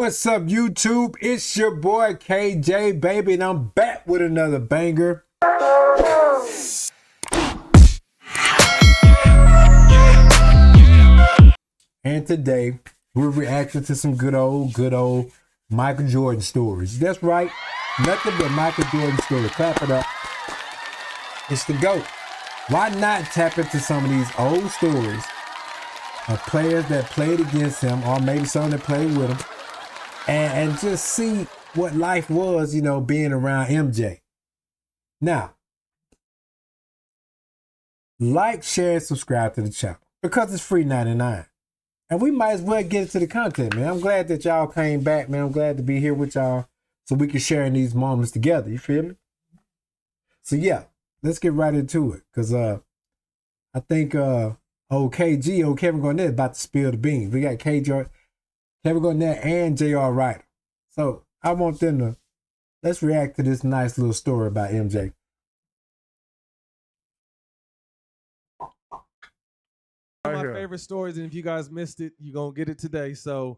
What's up, YouTube? It's your boy KJ, baby, and I'm back with another banger. And today, we're reacting to some good old Michael Jordan stories. That's right, nothing but Michael Jordan stories. Clap it up. It's the GOAT. Why not tap into some of these old stories of players that played against him, or maybe some that played with him, and just see what life was, being around MJ. Now, like, share, and subscribe to the channel because it's free 99. And we might as well get into the content, man. I'm glad that y'all came back, man. I'm glad to be here with y'all so we can share in these moments together. You feel me? So yeah, let's get right into it. Because I think old Kevin Garnett about to spill the beans. We got Kevin Garnett and J.R. Writer. So I want them to, let's react to this nice little story about MJ. One of my favorite stories, and if you guys missed it, you're going to get it today. So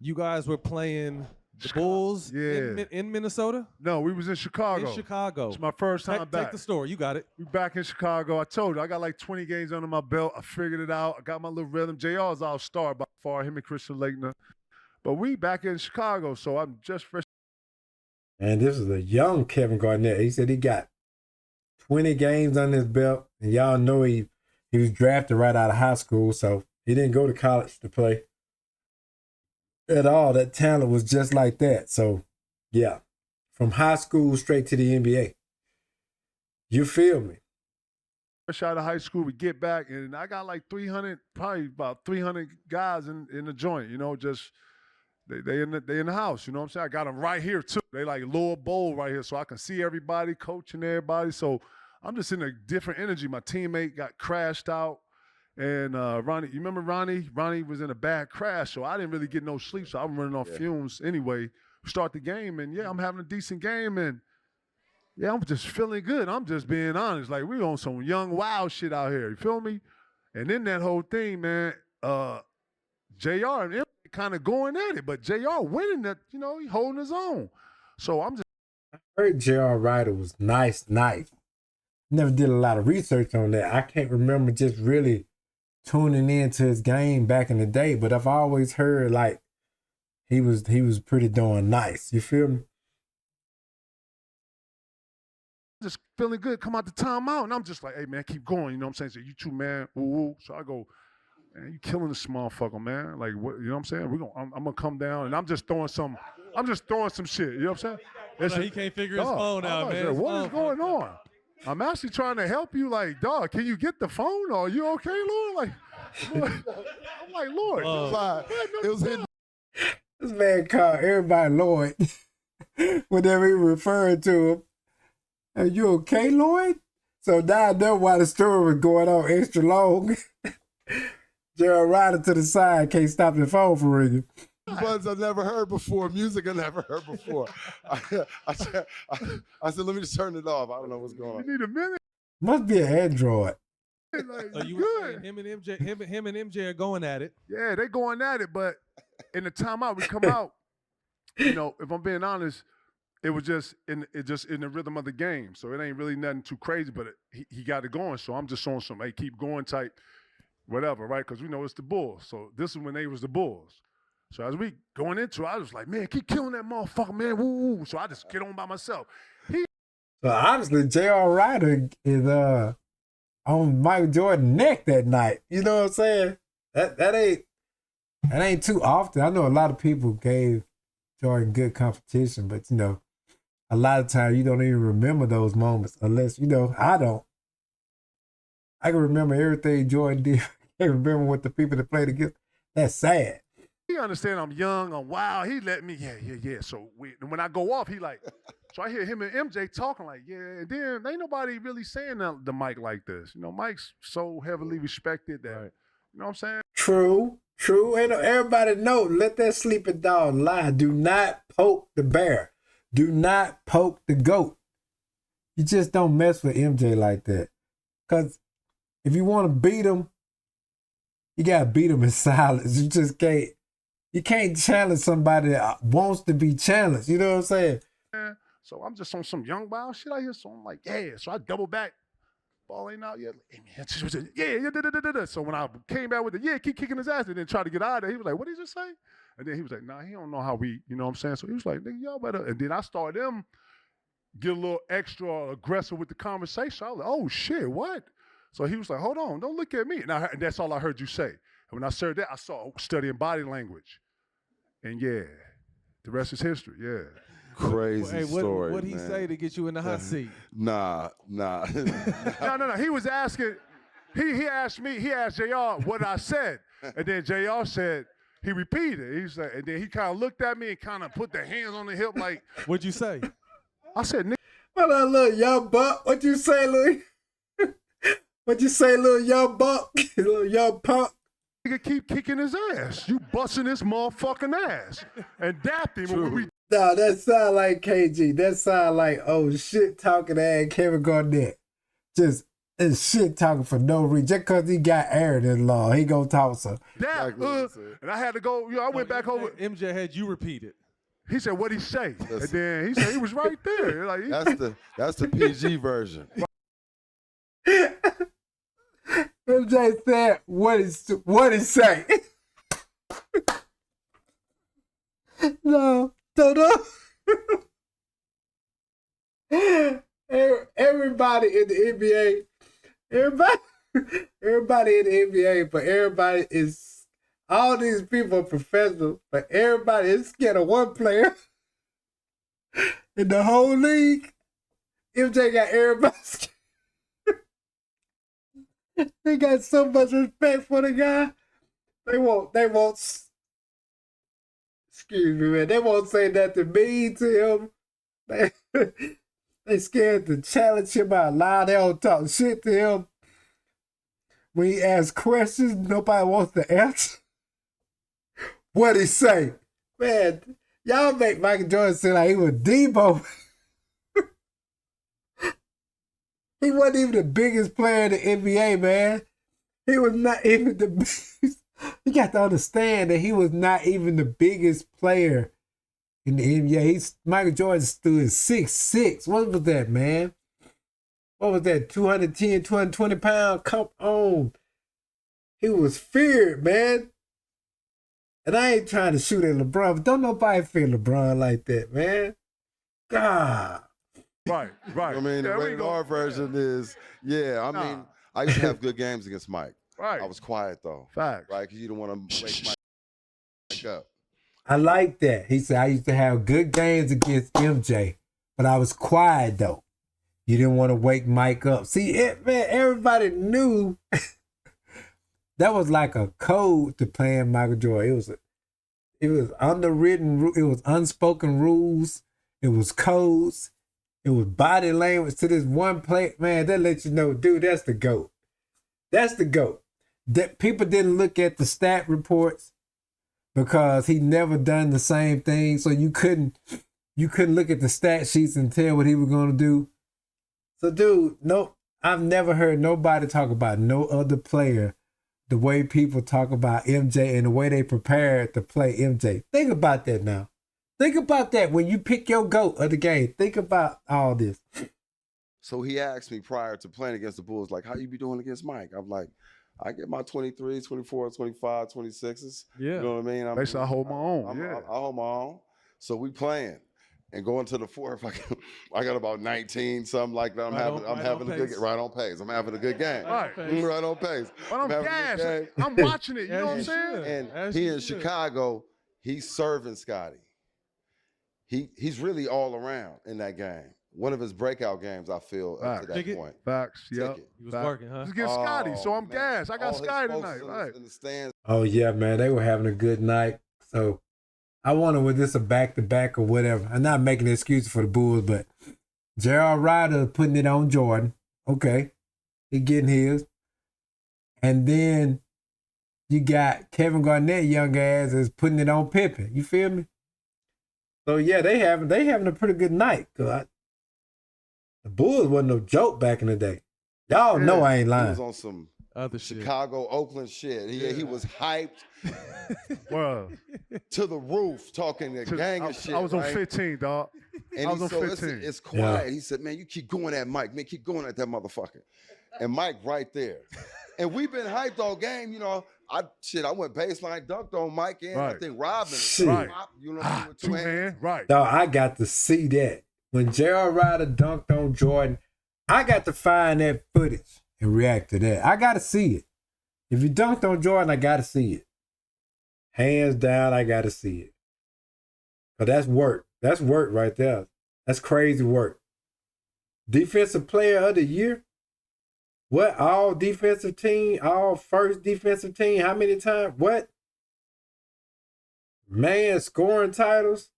you guys were playing the Bulls in Minnesota? No, we was in Chicago. In Chicago. It's my first time back. Take the story. You got it. We back in Chicago. I told you, I got like 20 games under my belt. I figured it out. I got my little rhythm. JR is our star by far, him and Christian Laettner. But we back in Chicago, so I'm just fresh. And this is a young Kevin Garnett. He said he got 20 games on his belt. And y'all know he was drafted right out of high school, so he didn't go to college to play at all. That talent was just like that. So, yeah, from high school straight to the NBA. You feel me? Fresh out of high school, we get back, and I got like 300, probably about 300 guys in the joint, just they in the house, you know what I'm saying? I got them right here, too. They like lower bowl right here, so I can see everybody, coaching everybody. So I'm just in a different energy. My teammate got crashed out. And Ronnie, you remember Ronnie? Ronnie was in a bad crash, so I didn't really get no sleep. So I'm running off fumes anyway. We start the game, and yeah, I'm having a decent game, and yeah, I'm just feeling good. I'm just being honest. Like, we on some young, wild shit out here. You feel me? And then that whole thing, man, JR and him kind of going at it, but JR winning that, he holding his own. So I'm just. I heard J.R. Writer was nice. Never did a lot of research on that. I can't remember just really tuning into his game back in the day, but I've always heard like he was pretty darn nice. You feel me? Just feeling good, come out the timeout, and I'm just like, hey man, keep going, you know what I'm saying? So you too, man, ooh. So I go, man, you killing this motherfucker, man. Like, what, you know what I'm saying? I'm gonna come down, and I'm just throwing some shit, you know what I'm saying? He can't figure his phone out, man. What is going on? I'm actually trying to help you, like, dog, can you get the phone? Or are you okay, Lord? Like, I'm like, Lord. It was hidden. This man called everybody Lloyd whenever he referred to him. Are you okay, Lloyd? So now I know why the story was going on extra long. Gerald Ryder to the side, can't stop the phone from ringing. Buttons I've never heard before, music I never heard before. I said, let me just turn it off. I don't know what's going on. You need a minute. Must be an Android. Like, so you were saying him and MJ are going at it. Yeah, they going at it, but in the timeout, we come out, if I'm being honest, it was just in the rhythm of the game. So it ain't really nothing too crazy, but he got it going. So I'm just showing some, hey, keep going type, whatever, right? Because we know it's the Bulls. So this is when they was the Bulls. So as we going into it, I was like, man, keep killing that motherfucker, man. Woo. So I just get on by myself. So obviously, J.R. Writer is on Michael Jordan's neck that night. You know what I'm saying? That ain't too often. I know a lot of people gave Jordan good competition, but a lot of times you don't even remember those moments unless, I don't. I can remember everything Jordan did. I can't remember what the people that played against. That's sad. He understand I'm young, I'm wild. He let me, yeah. So when I go off, he like, so I hear him and MJ talking like, yeah. And then ain't nobody really saying the Mike like this. Mike's so heavily respected that, you know what I'm saying? True. Ain't everybody know, let that sleeping dog lie. Do not poke the bear. Do not poke the GOAT. You just don't mess with MJ like that. Because if you want to beat him, you got to beat him in silence. You just can't. You can't challenge somebody that wants to be challenged. You know what I'm saying? So I'm just on some young wild shit out here. So I'm like, yeah. So I double back. Ball ain't out yet. Hey, man, yeah. So when I came back with the keep kicking his ass and then try to get out of there, he was like, what did he just say? And then he was like, nah, he don't know how we, you know what I'm saying? So he was like, nigga, y'all better. And then I started them get a little extra aggressive with the conversation. I was like, oh shit, what? So he was like, hold on, don't look at me. And that's all I heard you say. And when I said that, I saw studying body language. And yeah, the rest is history, yeah. Crazy story. What'd he say to get you in the hot seat? Nah. No. He was asking, he asked JR what I said. And then JR said, he repeated. He said, and then he kind of looked at me and kind of put the hands on the hip like. What'd you say? I said, nigga. What up, little young buck? What you say, Louis? What you say, little young buck? Little young punk? Nigga keep kicking his ass. You busting his motherfucking ass. And dapped him when we. No, that sound like KG. That sound like, oh, shit talking ass Kevin Garnett. Just shit talking for no reason. Just because he got Aaron in law, he gonna talk some. And I had to go, I went back over. MJ had you repeat it. He said, what'd he say? And then he said he was right there. Like, that's the PG version. MJ said, what he say? No. Everybody in the NBA, everybody in the NBA, but everybody is, all these people are professionals, but everybody is scared of one player in the whole league. MJ got everybody scared. They got so much respect for the guy. They won't, excuse me, man. They won't say nothing mean to him. They scared to challenge him out loud. They don't talk shit to him. When he asks questions, nobody wants to answer. What'd he say? Man, y'all make Michael Jordan seem like he was Debo. He wasn't even the biggest player in the NBA, man. He was not even the biggest. You got to understand that he was not even the biggest player in the NBA. Michael Jordan stood 6'6". What was that, man? What was that? 210, 220 pounds? Come on. He was feared, man. And I ain't trying to shoot at LeBron, but don't nobody fear LeBron like that, man. God. Right. I mean, the rated R version is, I used to have good games against Mike. Right. I was quiet, though. Facts. Right, because you don't want to wake Mike up. I like that. He said, I used to have good games against MJ, but I was quiet, though. You didn't want to wake Mike up. See, man, everybody knew that was like a code to playing Michael Jordan. It was underwritten, it was unspoken rules, it was codes. It was body language to this one play. Man, that let you know, dude, that's the GOAT. That's the GOAT. That people didn't look at the stat reports because he never done the same thing. So you couldn't look at the stat sheets and tell what he was going to do. So, dude, no, I've never heard nobody talk about no other player the way people talk about MJ and the way they prepared to play MJ. Think about that now. Think about that when you pick your GOAT of the game. Think about all this. So he asked me prior to playing against the Bulls, like, how you be doing against Mike? I'm like, I get my 23s, 24s, 25, 26s. Yeah. You know what I mean? Basically, I hold my own. I hold my own. So we playing. And going to the fourth, I got about 19, something like that. I'm having a good game. Right on pace. I'm having a good game. Right on pace. But I'm gassed. I'm watching it. You know what I'm saying? And he in Chicago, he's serving Scotty. He's really all around in that game. One of his breakout games, I feel, up to that point. Facts, yeah. He was working, huh? He's against Scotty, so I'm gassed. I got Scotty tonight. Right. In the stands. Oh, yeah, man. They were having a good night. So I wonder was this a back-to-back or whatever. I'm not making an excuse for the Bulls, but Gerald Ryder putting it on Jordan. Okay. He getting his. And then you got Kevin Garnett, young ass, is putting it on Pippen. You feel me? So yeah, they having a pretty good night. The Bulls wasn't no joke back in the day. Y'all know I ain't lying. He was on some Other shit. Chicago, Oakland shit. He was hyped Well, to the roof, talking a gang of shit. I was on right? 15, dog. And I was on so 15. it's quiet. He said, man, you keep going at Mike. Man, keep going at that motherfucker. And Mike right there. And we've been hyped all game, you know. I went baseline, dunked on Mike, and I think Robin. Right. You know, with two hands. Right. No, I got to see that. When J.R. Ryder dunked on Jordan, I got to find that footage and react to that. I got to see it. If you dunked on Jordan, I got to see it. Hands down, I got to see it. But that's work. That's work right there. That's crazy work. Defensive player of the year? What? All defensive team? All first defensive team? How many times? What? Man, scoring titles?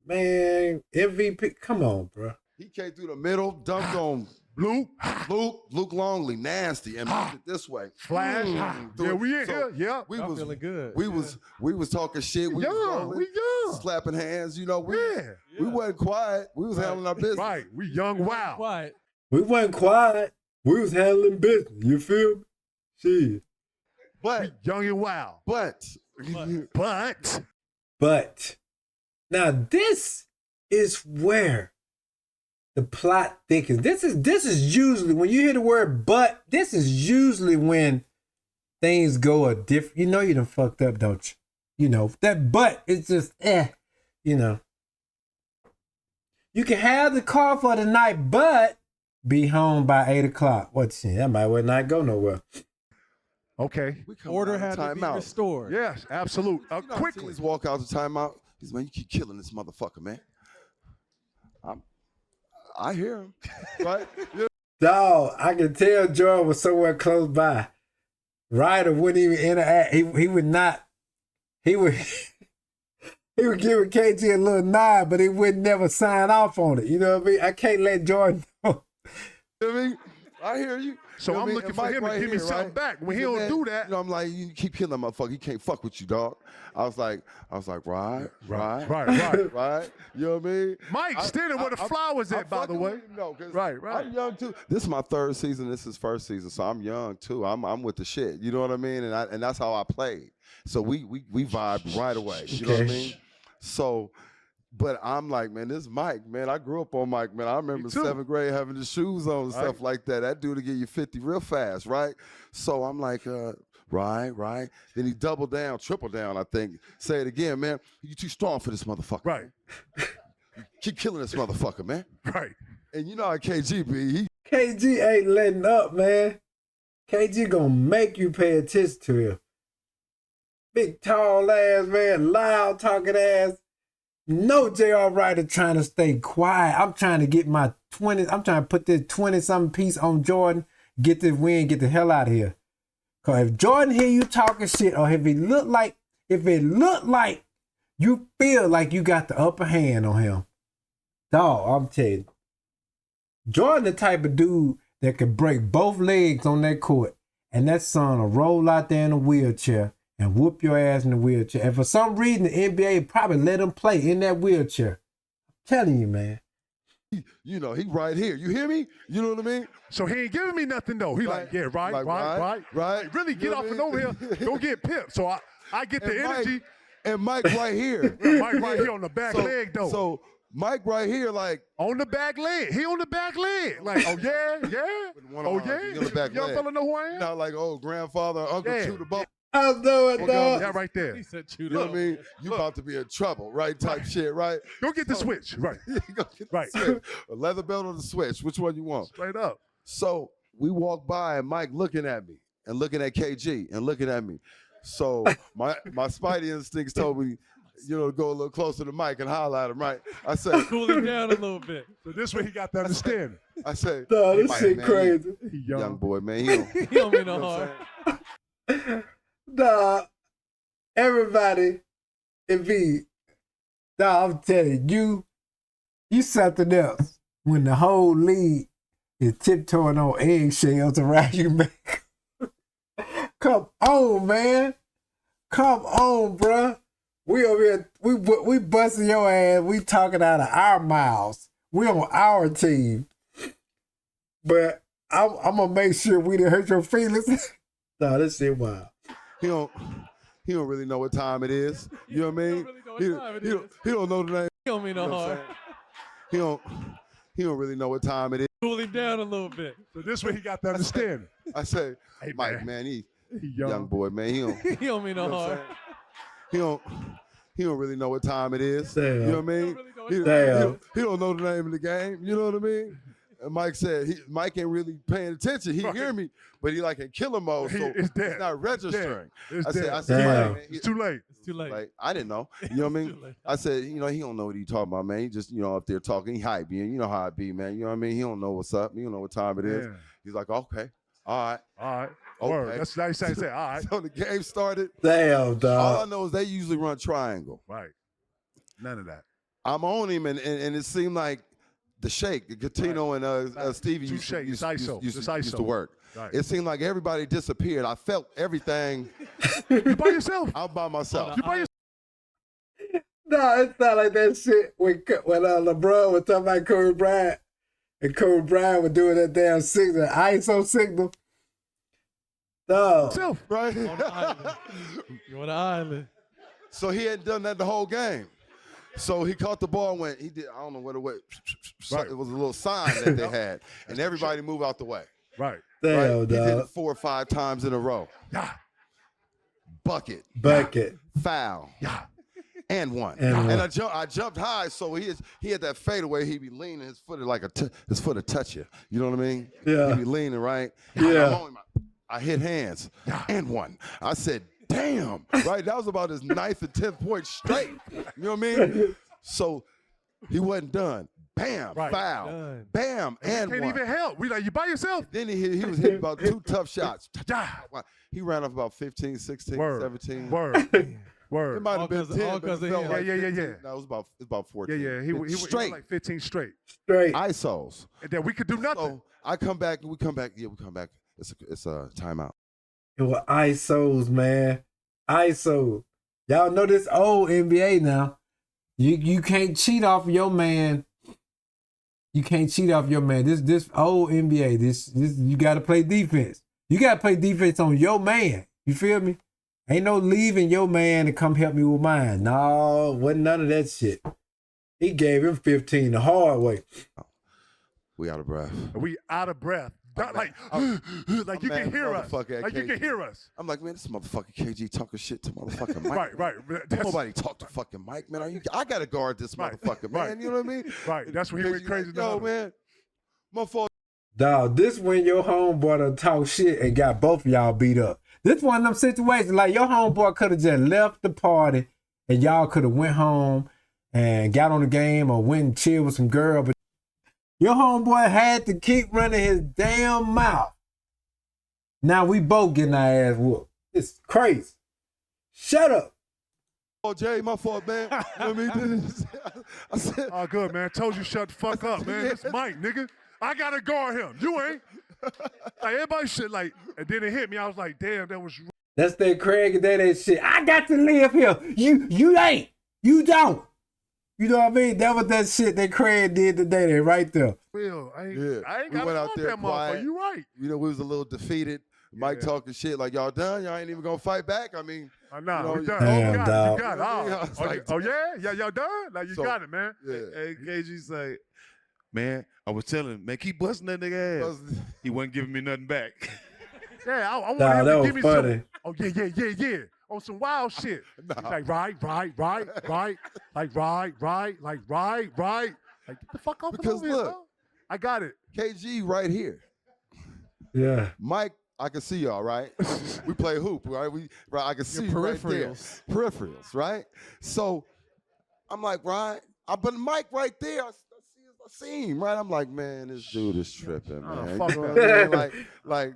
Man, MVP? Come on, bro. He came through the middle, dunked on Luke Longley, nasty, and moved it this way. Flash. Yeah, we in here. Yeah. We I'm was feeling good. We was talking shit. We young. slapping hands. You know, we Yeah. wasn't quiet. We was handling our business. Right. We young wild. Quiet. We wasn't quiet. We was handling business. You feel me? Shit. But Young and wild. but But Now this is where the plot thickens. This is usually when you hear the word but, this is usually when things go a different. You know you done fucked up, don't you? You know, that but it's just you know. You can have the car for the night, but be home by 8 o'clock. What's that might well not go nowhere. okay. we come Order out had of to be timeout. restored. Yes, absolute. You know, Quickly. teams walk out the timeout. He's, man, you keep killing this motherfucker, man. I hear him, right? Yeah. Dog, I can tell Jordan was somewhere close by. Ryder wouldn't even interact. He would not. He would he would give KG a little nod, but he would never sign off on it. You know what I mean? I can't let Jordan know. You know what I mean? I hear you. So You know I'm what I mean? looking And for Mike him to right give me here, something right? back. When he said, don't "Man, do that." you know, I'm like, you keep killing that motherfucker. He can't fuck with you, dog. I was like, right. Right. You know what I mean? Mike, standing where the flowers at, by the way. Right. I'm young too. This is my third season. This is first season, so I'm young too. I'm with the shit. You know what I mean? And that's how I played. So we vibed right away. You know what I mean? So, but I'm like, man, this Mike, man. I grew up on Mike, man. I remember 7th grade having the shoes on and stuff like that. That dude to get you 50 real fast, right? So I'm like, right. Then he doubled down, tripled down, I think. Say it again, man. You too strong for this motherfucker. Right. Keep killing this motherfucker, man. Right. And you know how KG be. KG ain't letting up, man. KG gonna make you pay attention to him. Big tall ass man, loud talking ass. No J.R. Ryder trying to stay quiet. I'm trying to get my 20. I'm trying to put this 20-something piece on Jordan. Get this win. Get the hell out of here. Cause if Jordan hear you talking shit, or if it look like you feel like you got the upper hand on him, dog, I'm telling you, Jordan the type of dude that could break both legs on that court, and that son will roll out there in a wheelchair and whoop your ass in the wheelchair. And for some reason, the NBA probably let him play in that wheelchair. I'm telling you, man. You know, he right here. You hear me? You know what I mean? So he ain't giving me nothing though. He like, yeah, right. Really get off and over here. Don't get pipped. So I get the energy. And Mike right here. Mike right here on the back leg though. So Mike right here, like on the back leg. He on the back leg. Like, oh yeah. On the back Young leg. fella know who I am? You know, like grandfather, uncle chew the ball. I know it, dog. Yeah, right there. He said, You know what I mean? You about to be in trouble, right? Type shit, right? Go get the switch. Right. Go get Right. the switch. A leather belt or the switch? Which one you want? Straight up. So we walk by and Mike looking at me and looking at KG and looking at me. So my spidey instincts told me, you know, to go a little closer to Mike and holler at him, right? I said, Cool him down a little bit. So this way he got to understand. I said, Dog, hey, this Mike, shit man, crazy. He young boy, man. He don't, He don't mean no you know what harm. I'm saying? Dog, everybody, dog, I'm telling you, you something else when the whole league is tiptoeing on eggshells around you, man. Come on, man. Come on, bruh. We over here, we busting your ass. We talking out of our mouths. We on our team. But I'm going to make sure we didn't hurt your feelings. No, this shit wild. He don't really know what time it is. You know what I mean? He don't know the name. He don't mean no harm. He don't really know what time it is. Cool him down a little bit. So this way he got to understand. I say, Hey, Mike, man, he young. young boy, man. He don't. He don't mean no You know what I'm harm. saying? He don't really know what time it is. Damn. You know what I mean? He don't know the name of the game. You know what I mean? And Mike said Mike ain't really paying attention. He hear me, but he like in killer mode, so It's dead. he's not registering. It's I dead. said, Damn. Mike, It's too late. It's too late. like I didn't know. You know what I It's mean? too late. I said, he don't know what he talking about, man. He just, up there talking. He hype, you know how I be, man. You know what I mean? He don't know what's up. He don't know what time it is. Yeah. He's like, okay, all right. All right. Okay. Word. That's nice. Say, all right. So the game started. Damn, All I dog. know is they usually run triangle. Right. None of that. I'm on him, and it seemed like the shake, Gatino and Stevie Two used shake. It's used ISO. used It's to ISO. work. Right. It seemed like everybody disappeared. I felt everything. You by yourself. I'm by myself. You by yourself. No, it's not like that shit when LeBron was talking about Kobe Bryant and Kobe Bryant was doing that damn signal, ISO signal. Dog. Yourself. Right? On the island. You on the island. So he hadn't done that the whole game. So he caught the ball and went, I don't know what it was. Right. It was a little sign that they had. And everybody moved out the way. Right. Damn, Right? He did dog. it 4 or 5 times in a row. Yeah. Bucket, Bucket. foul, Yeah. and one. And one. I jumped high, so he had that fadeaway. He'd be leaning, his foot like his foot would touch you. You know what I mean? Yeah. He'd be leaning, right? Yeah. I hit hands and one. I said, damn, right? That was about his 9th and 10th point straight. You know what I mean? So he wasn't done. Bam, Right. foul. Done. Bam, and Can't one. even help. We like, you by yourself. Then he was hitting about 2 tough shots. Yeah. He ran off about 15, 16, Word. 17. Word. It Word. might have been All 10, but because it of felt him. like Yeah. 15. No, it was about 14. Yeah. He was straight like 15 straight. Straight. ISOs. And then we could do nothing. So I come back. We come back. Yeah, we come back. It's a timeout. It was ISOs, man. ISO. Y'all know this old NBA now. You can't cheat off your man. You can't cheat off your man. This old NBA. This you gotta play defense. You gotta play defense on your man. You feel me? Ain't no leaving your man to come help me with mine. No, wasn't none of that shit. He gave him 15 the hard way. We out of breath. We out of breath. Not like like you mad can hear us. motherfucker at Like you can KG. hear us. I'm like, man, this motherfucking KG talking shit to motherfucking Mike. Right. That's, Nobody talk to fucking Mike, man. I gotta guard this Right, motherfucker, right. man. You know what I mean? Right. That's when he went KG crazy. like, in the yo, huddle. man, motherfucker. Dog, this when your homeboy done talk shit and got both of y'all beat up. This one of them situations like your homeboy could have just left the party and y'all could have went home and got on the game or went and chilled with some girl, but your homeboy had to keep running his damn mouth. Now we both getting our ass whooped. It's crazy. Shut up. Oh, Jay, my fault, man. You know what I mean? I said, Oh, good, man. Told you shut the fuck up, man. It's Mike, nigga. I gotta guard him. You ain't. Like everybody shit like, and then it hit me. I was like, damn, that was That's that Craig and that shit. I got to live here. You ain't. You don't. You know what I mean? That was that shit that Craig did today. That right there. real. I ain't we got went out out there that quiet. motherfucker. You right. you know, we was a little defeated. Mike Yeah. talking shit like, y'all done? Y'all ain't even gonna fight back? I mean, Nah, You know, we done. Damn, you dog. got it. Yeah, You I got was it. like, Oh, yeah? Y'all done? Like, you So- got it, man. yeah. Hey, KG say, man, I was telling him, man, keep busting that nigga ass. He wasn't giving me nothing back. Yeah, I want Nah, him that to was give me funny. some. Oh, yeah. On some wild shit. He's like, right. Like, right. Like, get the fuck off Because over here, look. dog. I got it. KG right here. Yeah. Mike, I can see y'all, right? We play hoop, right? I can see you right there. Peripherals, right? So I'm like, right? But Mike right there, I see him, right? I'm like, man, this dude is tripping, Oh, man. fuck You know that. what I mean? Like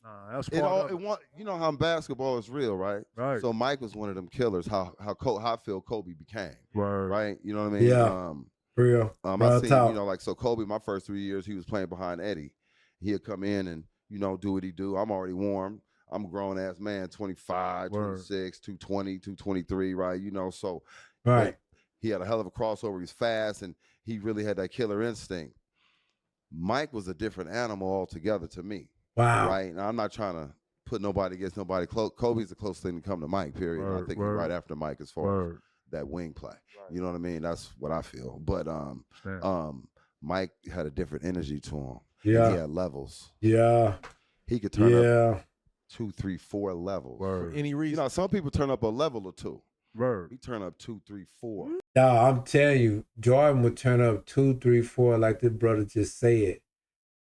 Nah, that's it part all. of It want, you know how basketball is real, right? Right. So Mike was one of them killers. How I feel Kobe became, Word. right? You know what I mean? Yeah. Real. I Real seen, talk. you know, like, so Kobe, my first 3 years, he was playing behind Eddie. He'd come in and, you know, do what he do. I'm already warm. I'm a grown-ass man, 25, Word. 26, 220, 223, right? You know, so Right. he had a hell of a crossover. He's fast, and he really had that killer instinct. Mike was a different animal altogether to me, Wow. right? Now, I'm not trying to put nobody against nobody. Kobe's the closest thing to come to Mike, period. I think he's right after Mike as far as that wing play. Right. You know what I mean? That's what I feel. But Mike had a different energy to him. Yeah. He had levels. Yeah. He could turn up 2, 3, 4 levels. For any reason. You know, some people turn up a level or 2. Word. He turn up 2, 3, 4. Yeah, I'm telling you, Jordan would turn up 2, 3, 4 like this brother just said.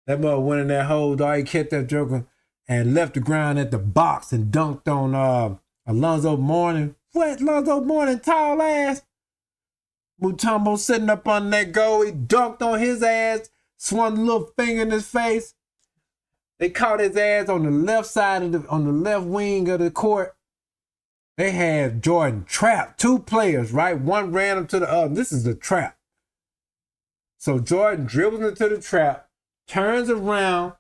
That mother went in that hole, dog. He kept that joker and left the ground at the box and dunked on Alonzo Mourning. What? Alonzo Mourning, tall ass. Mutombo sitting up on that goal. He dunked on his ass, swung a little finger in his face. They caught his ass on the left side on the left wing of the court. They had Jordan trapped. 2 players, right? One ran him to the other. This is the trap. So Jordan dribbles into the trap, turns around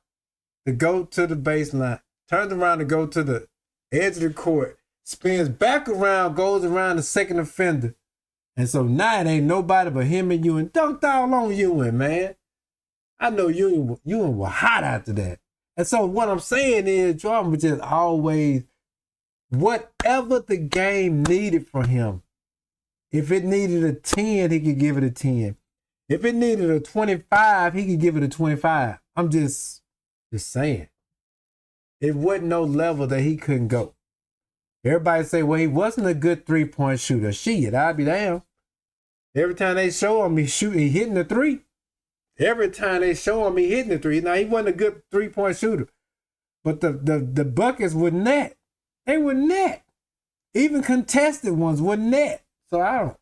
to go to the baseline, turns around to go to the edge of the court, spins back around, goes around the second offender. And so now it ain't nobody but him and Ewing. Dunked all on Ewing, man. I know Ewing was hot after that. And so what I'm saying is Jordan was just always, whatever the game needed from him, if it needed a 10, he could give it a 10. If it needed a 25, he could give it a 25. I'm just saying. It wasn't no level that he couldn't go. Everybody say, well, he wasn't a good 3-point shooter. Shit, I'd be damn. Every time they show him he hitting the 3. Every time they show him he hitting the 3. Now, he wasn't a good 3-point shooter. But the buckets were net. They were net. Even contested ones were net. So I don't.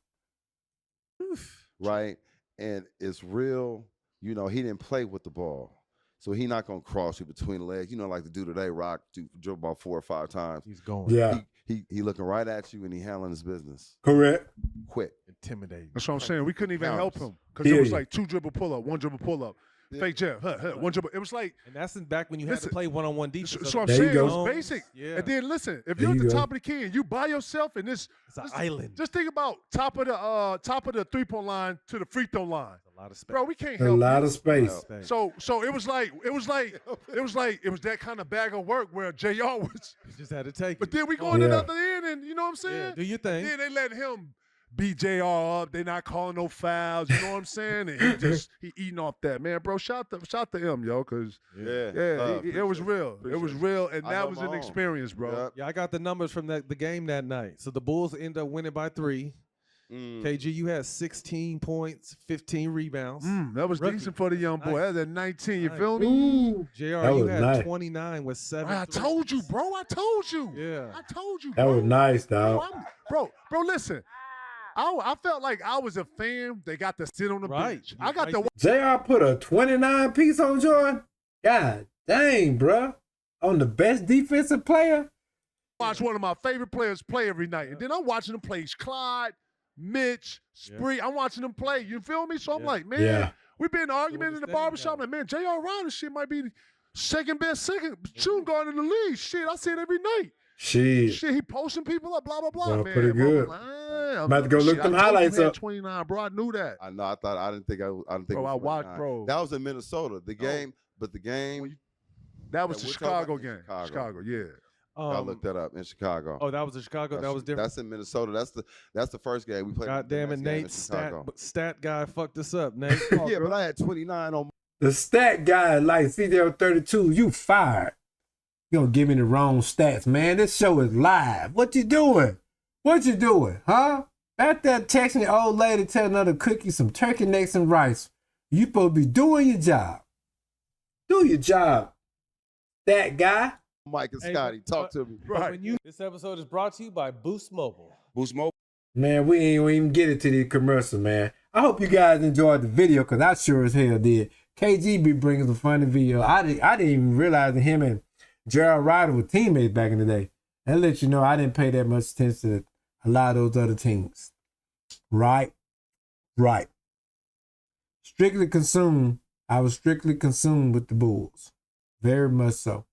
Right. And it's real, you know, he didn't play with the ball. So he not going to cross you between the legs. You know, like the dude today, Rock, dribble about 4 or 5 times. He's going. Yeah. He looking right at you and he handling his business. Correct. Quick. Intimidating. That's what I'm saying. We couldn't even help him because it was like 2 dribble pull up, 1 dribble pull up. Fake jab, 1 dribble. It was like, and that's back when you had to play one-on-one defense. So I'm saying it was basic. Yeah. And then listen, if you're at the top of the key and you by yourself in this, it's an island. Just think about top of the 3-point line to the free throw line. A lot of space. Bro, we can't help. A lot of space. So it was that kind of bag of work where JR was. You just had to take it. But then we going to the other end, and you know what I'm saying? Yeah, do your thing. Then they let him beat JR up. They not calling no fouls. You know what I'm saying? And he eating off that, man, bro. Shout to him, yo, because it was real. It was real, and that was an experience, bro. Yep. Yeah, I got the numbers from the game that night. So the Bulls end up winning by 3. KG, you had 16 points, 15 rebounds. That was decent for the young boy. That was at 19. You feel me? JR, you had 29 with 7. I told you, bro. I told you. Yeah. I told you, bro. That was nice, dog. Bro, listen. I felt like I was a fan. They got to sit on the bench. I got to. JR put a 29 piece on Jordan. God dang, bro. On the best defensive player. Watch one of my favorite players play every night. And then I'm watching them play Clyde, Mitch, Spree. I'm watching them play. You feel me? So I'm like, man, we've been arguing in the barbershop. Like, man, J.R. Ryder shit might be second best shooting guard in the league. Shit, I see it every night. Shit, he posting people up, blah, blah, blah, man. Pretty good. I'm about to go look them highlights up. 29, bro. I knew that. I know. I didn't think. Bro, I watched, bro. That was in Minnesota. The game, that was the Chicago game. Chicago, yeah. I looked that up in Chicago. Oh, that was in Chicago. That was different. That's in Minnesota. That's the first game we played. God damn it, Nate. Stat guy fucked us up, Nate. Yeah, but I had 29 on. The stat guy like CJ 32. You fired. You gonna give me the wrong stats, man. This show is live. What you doing? What you doing, huh? Back there texting your old lady telling her to cook you some turkey necks and rice. You supposed to be doing your job. Do your job, that guy. Mike and Scotty, talk to me. Right. This episode is brought to you by Boost Mobile. Boost Mobile. Man, we ain't even get it to the commercial, man. I hope you guys enjoyed the video, because I sure as hell did. KG be bringing some funny video. I didn't even realize that him and Gerald Ryder were teammates back in the day. That lets you know I didn't pay that much attention to a lot of those other teams. Right. Strictly consumed. I was strictly consumed with the Bulls. Very much so.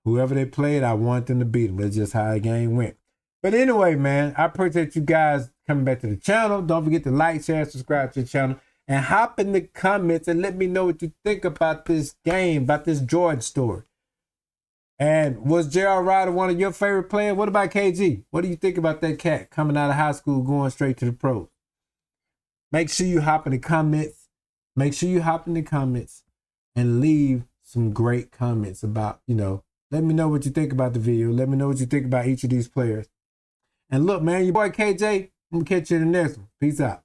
Whoever they played, I want them to beat them. That's just how the game went. But anyway, man, I appreciate you guys coming back to the channel. Don't forget to like, share, subscribe to the channel. And hop in the comments and let me know what you think about this game, about this Jordan story. And was J.R. Ryder one of your favorite players? What about KG? What do you think about that cat coming out of high school, going straight to the pros? Make sure you hop in the comments. Make sure you hop in the comments and leave some great comments about, let me know what you think about the video. Let me know what you think about each of these players. And look, man, your boy KJ, I'm going to catch you in the next one. Peace out.